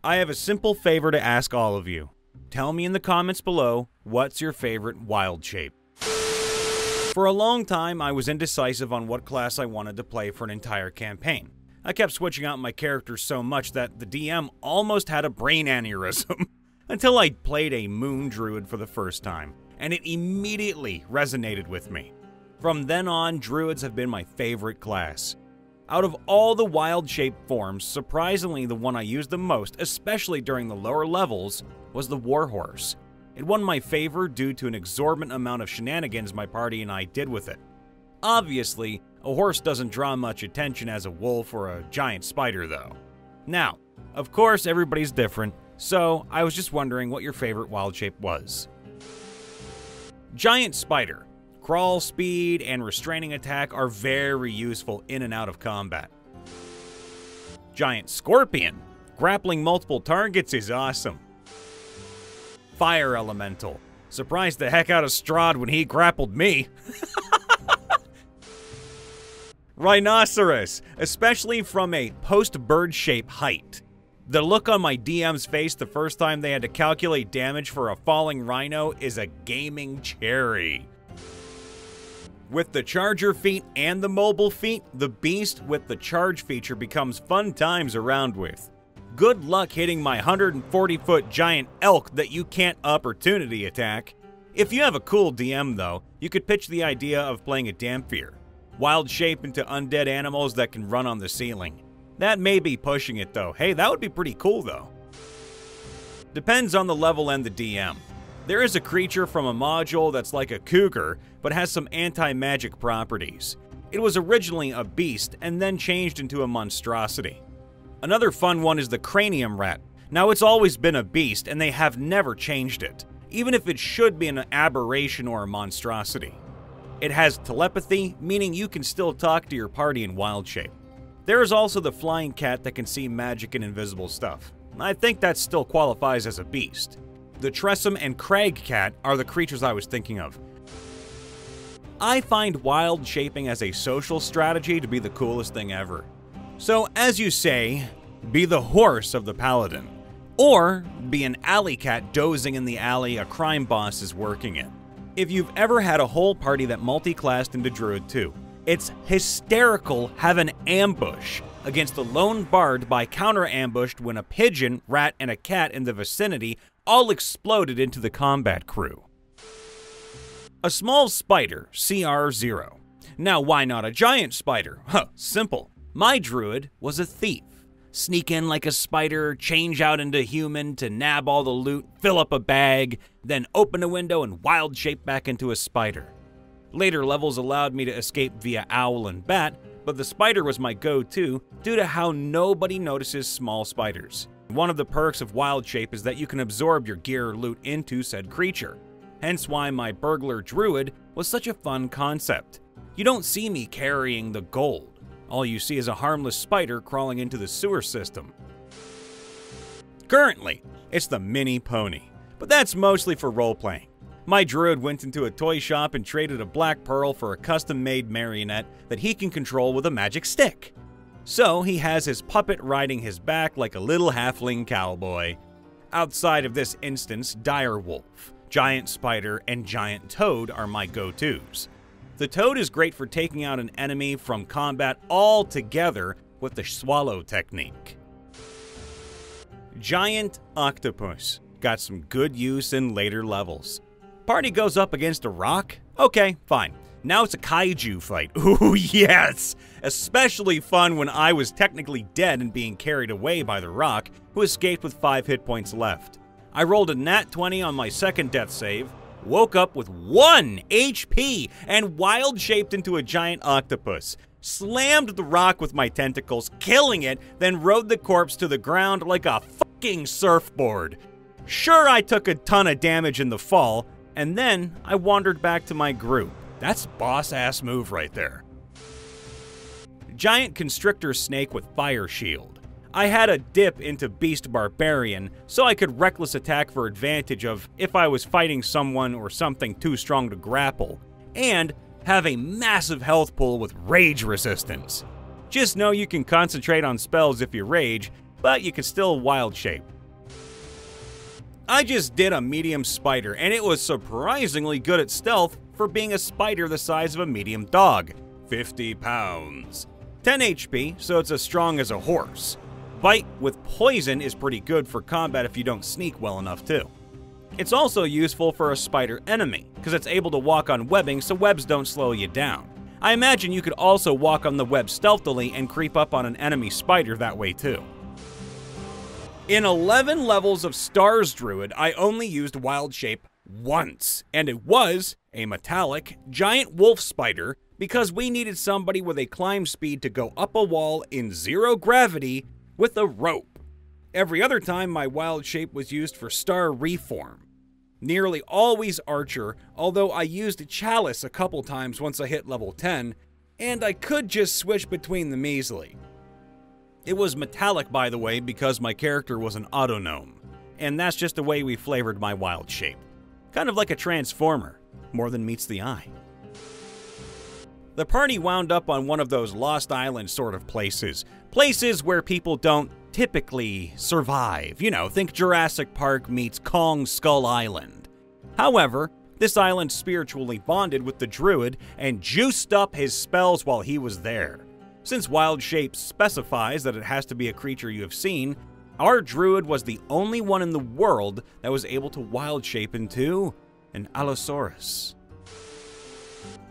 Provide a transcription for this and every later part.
I have a simple favor to ask all of you. Tell me in the comments below, what's your favorite wild shape? For a long time, I was indecisive on what class I wanted to play for an entire campaign. I kept switching out my characters so much that the DM almost had a brain aneurysm until I played a moon druid for the first time, and it immediately resonated with me. From then on, druids have been my favorite class. Out of all the wild shape forms, surprisingly the one I used the most, especially during the lower levels, was the warhorse. It won my favor due to an exorbitant amount of shenanigans my party and I did with it. Obviously, a horse doesn't draw much attention as a wolf or a giant spider though. Now, of course everybody's different, so I was just wondering what your favorite wild shape was. Giant spider. Crawl speed and restraining attack are very useful in and out of combat. Giant scorpion. Grappling multiple targets is awesome. Fire elemental. Surprised the heck out of Strahd when he grappled me. Rhinoceros, especially from a post-bird shape height. The look on my DM's face the first time they had to calculate damage for a falling rhino is a gaming cherry. With the charger feat and the mobile feat, the beast with the charge feature becomes fun times around with. Good luck hitting my 140-foot giant elk that you can't opportunity attack. If you have a cool DM though, you could pitch the idea of playing a Dhampir. Wild shape into undead animals that can run on the ceiling. That may be pushing it though. Hey, that would be pretty cool though. Depends on the level and the DM. There is a creature from a module that's like a cougar, but has some anti-magic properties. It was originally a beast and then changed into a monstrosity. Another fun one is the cranium rat. Now it's always been a beast and they have never changed it, even if it should be an aberration or a monstrosity. It has telepathy, meaning you can still talk to your party in wild shape. There is also the flying cat that can see magic and invisible stuff. I think that still qualifies as a beast. The Tressum and Crag cat are the creatures I was thinking of. I find wild shaping as a social strategy to be the coolest thing ever. So, as you say, be the horse of the paladin. Or be an alley cat dozing in the alley a crime boss is working in. If you've ever had a whole party that multi-classed into Druid 2, it's hysterical have an ambush against the lone bard by counter-ambushed when a pigeon, rat, and a cat in the vicinity all exploded into the combat crew. A small spider, CR0. Now why not a giant spider? Simple. My druid was a thief. Sneak in like a spider, change out into human to nab all the loot, fill up a bag, then open a window and wild shape back into a spider. Later levels allowed me to escape via owl and bat, but the spider was my go-to due to how nobody notices small spiders. One of the perks of wild shape is that you can absorb your gear or loot into said creature. Hence why my burglar druid was such a fun concept. You don't see me carrying the gold. All you see is a harmless spider crawling into the sewer system. Currently, it's the mini pony, but that's mostly for role-playing. My druid went into a toy shop and traded a black pearl for a custom-made marionette that he can control with a magic stick. So he has his puppet riding his back like a little halfling cowboy. Outside of this instance, dire wolf, giant spider, and giant toad are my go-tos. The toad is great for taking out an enemy from combat all together with the swallow technique. Giant octopus. Got some good use in later levels. Party goes up against a rock? Okay, fine. Now it's a kaiju fight. Ooh, yes! Especially fun when I was technically dead and being carried away by the rock, who escaped with 5 hit points left. I rolled a nat 20 on my second death save, woke up with 1 HP, and wild shaped into a giant octopus. Slammed the rock with my tentacles, killing it, then rode the corpse to the ground like a fucking surfboard. Sure, I took a ton of damage in the fall, and then I wandered back to my group. That's boss-ass move right there. Giant constrictor snake with fire shield. I had a dip into Beast Barbarian, so I could reckless attack for advantage of if I was fighting someone or something too strong to grapple, and have a massive health pool with rage resistance. Just know you can concentrate on spells if you rage, but you can still wild shape. I just did a medium spider, and it was surprisingly good at stealth for being a spider the size of a medium dog. 50 pounds. 10 HP, so it's as strong as a horse. Bite with poison is pretty good for combat if you don't sneak well enough too. It's also useful for a spider enemy, because it's able to walk on webbing so webs don't slow you down. I imagine you could also walk on the web stealthily and creep up on an enemy spider that way too. In 11 levels of Stars Druid, I only used wildshape once, and it was a metallic giant wolf spider because we needed somebody with a climb speed to go up a wall in 0 gravity with a rope. Every other time my wildshape was used for star reform. Nearly always archer, although I used chalice a couple times once I hit level 10, and I could just switch between them easily. It was metallic, by the way, because my character was an autognome, and that's just the way we flavored my wildshape. Kind of like a transformer, more than meets the eye. The party wound up on one of those Lost Island sort of places. Places where people don't typically survive. You know, think Jurassic Park meets Kong Skull Island. However, this island spiritually bonded with the druid and juiced up his spells while he was there. Since wildshape specifies that it has to be a creature you have seen, our druid was the only one in the world that was able to wildshape into an Allosaurus.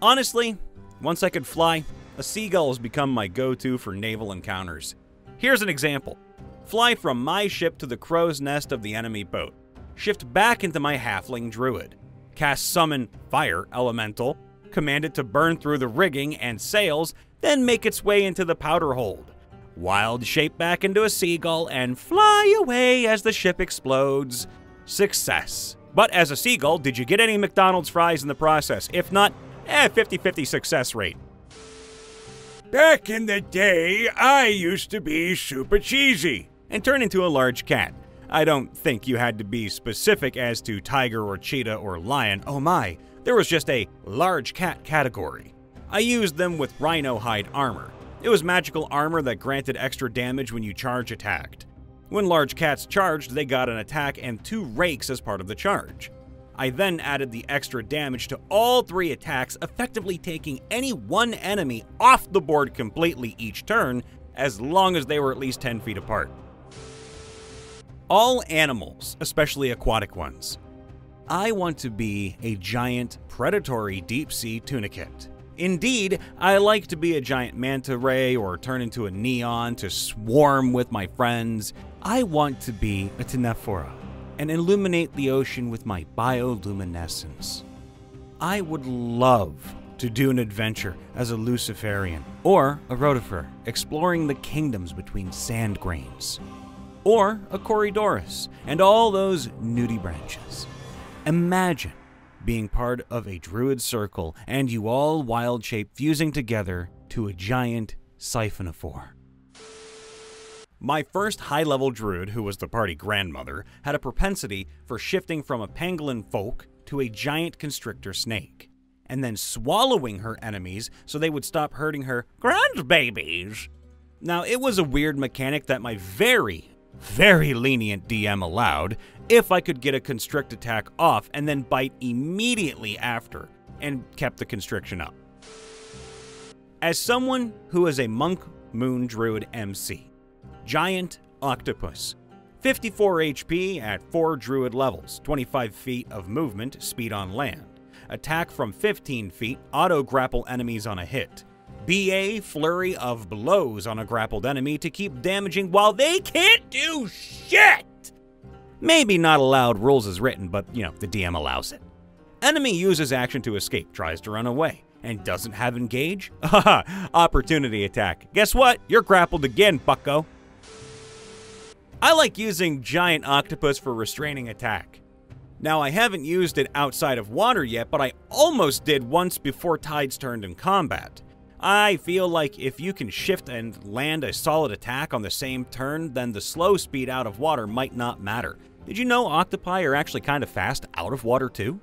Honestly, once I could fly, a seagull has become my go-to for naval encounters. Here's an example. Fly from my ship to the crow's nest of the enemy boat. Shift back into my halfling druid. Cast Summon Fire Elemental. Command it to burn through the rigging and sails, then make its way into the powder hold. Wildshape back into a seagull and fly away as the ship explodes. Success. But as a seagull, did you get any McDonald's fries in the process? If not, 50-50 success rate. Back in the day, I used to be super cheesy and turn into a large cat. I don't think you had to be specific as to tiger or cheetah or lion. Oh my, there was just a large cat category. I used them with rhino hide armor. It was magical armor that granted extra damage when you charge attacked. When large cats charged, they got an attack and 2 rakes as part of the charge. I then added the extra damage to all 3 attacks, effectively taking any one enemy off the board completely each turn, as long as they were at least 10 feet apart. All animals, especially aquatic ones. I want to be a giant predatory deep-sea tunicate. Indeed, I like to be a giant manta ray or turn into a neon to swarm with my friends. I want to be a tenephora and illuminate the ocean with my bioluminescence. I would love to do an adventure as a Luciferian or a rotifer, exploring the kingdoms between sand grains. Or a Corydorus and all those nudie branches. Imagine being part of a druid circle and you all wildshape fusing together to a giant siphonophore. My first high-level druid, who was the party grandmother, had a propensity for shifting from a pangolin folk to a giant constrictor snake, and then swallowing her enemies so they would stop hurting her grandbabies. Now, it was a weird mechanic that my very lenient DM allowed if I could get a constrict attack off and then bite immediately after, and kept the constriction up. As someone who is a monk moon druid MC, giant octopus, 54 HP at 4 druid levels, 25 feet of movement, speed on land, attack from 15 feet, auto grapple enemies on a hit, BA flurry of blows on a grappled enemy to keep damaging while they can't do shit! Maybe not allowed rules as written, but you know, the DM allows it. Enemy uses action to escape, tries to run away, and doesn't have engage? Haha, opportunity attack. Guess what? You're grappled again, bucko. I like using giant octopus for restraining attack. Now, I haven't used it outside of water yet, but I almost did once before tides turned in combat. I feel like if you can shift and land a solid attack on the same turn, then the slow speed out of water might not matter. Did you know octopi are actually kind of fast out of water too?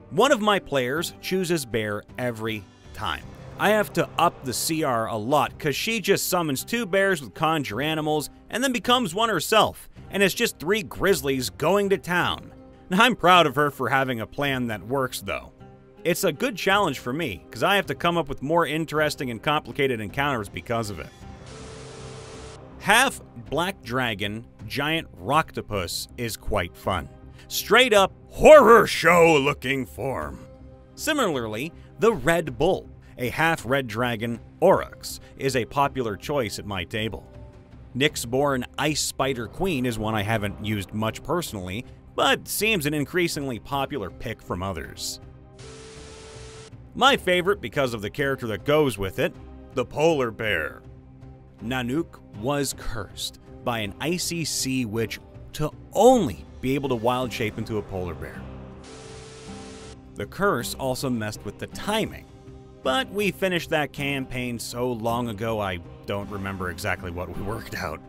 One of my players chooses bear every time. I have to up the CR a lot because she just summons 2 bears with conjure animals and then becomes one herself, and it's just 3 grizzlies going to town. Now, I'm proud of her for having a plan that works though. It's a good challenge for me because I have to come up with more interesting and complicated encounters because of it. Half black dragon, giant rocktopus is quite fun. Straight up horror show looking form. Similarly, the Red Bull, a half red dragon Oryx, is a popular choice at my table. Nyxborn Ice Spider Queen is one I haven't used much personally, but seems an increasingly popular pick from others. My favorite, because of the character that goes with it, the polar bear. Nanook was cursed by an icy sea witch to only be able to wild shape into a polar bear. The curse also messed with the timing, but we finished that campaign so long ago I don't remember exactly what we worked out.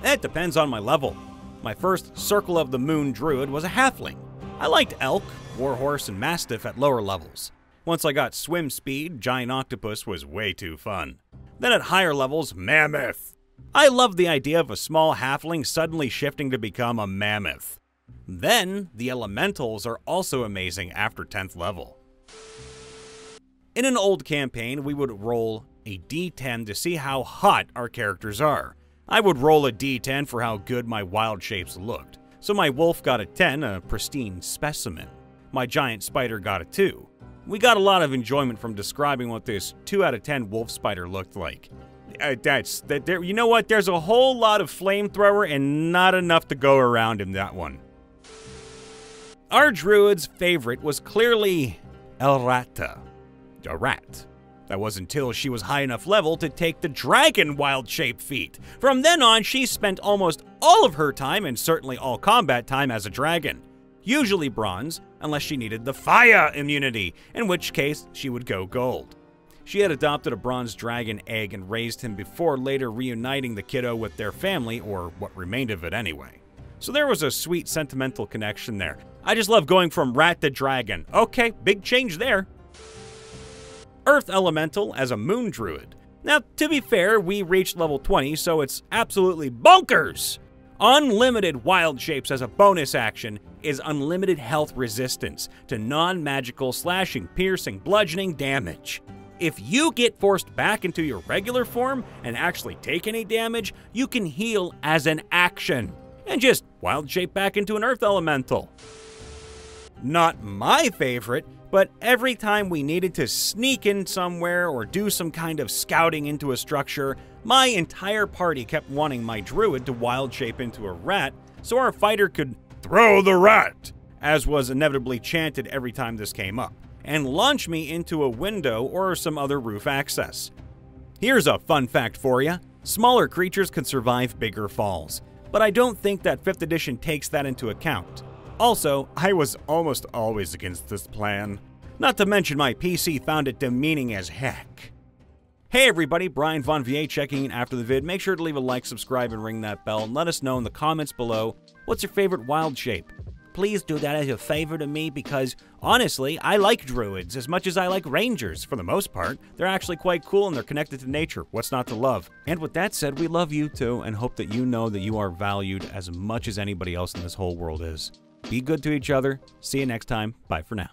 It depends on my level. My first Circle of the Moon druid was a halfling. I liked elk, warhorse, and mastiff at lower levels. Once I got swim speed, giant octopus was way too fun. Then at higher levels, mammoth. I loved the idea of a small halfling suddenly shifting to become a mammoth. Then, the elementals are also amazing after 10th level. In an old campaign, we would roll a d10 to see how hot our characters are. I would roll a d10 for how good my wild shapes looked. So my wolf got a 10, a pristine specimen. My giant spider got a 2. We got a lot of enjoyment from describing what this 2 out of 10 wolf spider looked like. You know what? There's a whole lot of flamethrower and not enough to go around in that one. Our druid's favorite was clearly Elrata, a rat. That was until she was high enough level to take the dragon wild shape feat. From then on, she spent almost all of her time, and certainly all combat time, as a dragon. Usually bronze, unless she needed the fire immunity, in which case she would go gold. She had adopted a bronze dragon egg and raised him before later reuniting the kiddo with their family, or what remained of it anyway. So there was a sweet sentimental connection there. I just love going from rat to dragon. Okay, big change there. Earth Elemental as a moon druid. Now, to be fair, we reached level 20, so it's absolutely bonkers! Unlimited wild shapes as a bonus action is unlimited health resistance to non-magical slashing, piercing, bludgeoning damage. If you get forced back into your regular form and actually take any damage, you can heal as an action and just wild shape back into an Earth Elemental. Not my favorite, but every time we needed to sneak in somewhere or do some kind of scouting into a structure, my entire party kept wanting my druid to wild shape into a rat so our fighter could throw the rat, as was inevitably chanted every time this came up, and launch me into a window or some other roof access. Here's a fun fact for you. Smaller creatures can survive bigger falls, but I don't think that 5th edition takes that into account. Also, I was almost always against this plan. Not to mention my PC found it demeaning as heck. Hey everybody, Brian Von VA checking in after the vid. Make sure to leave a like, subscribe, and ring that bell, and let us know in the comments below what's your favorite wild shape. Please do that as a favor to me because, honestly, I like druids as much as I like rangers for the most part. They're actually quite cool and they're connected to nature. What's not to love? And with that said, we love you too and hope that you know that you are valued as much as anybody else in this whole world is. Be good to each other. See you next time. Bye for now.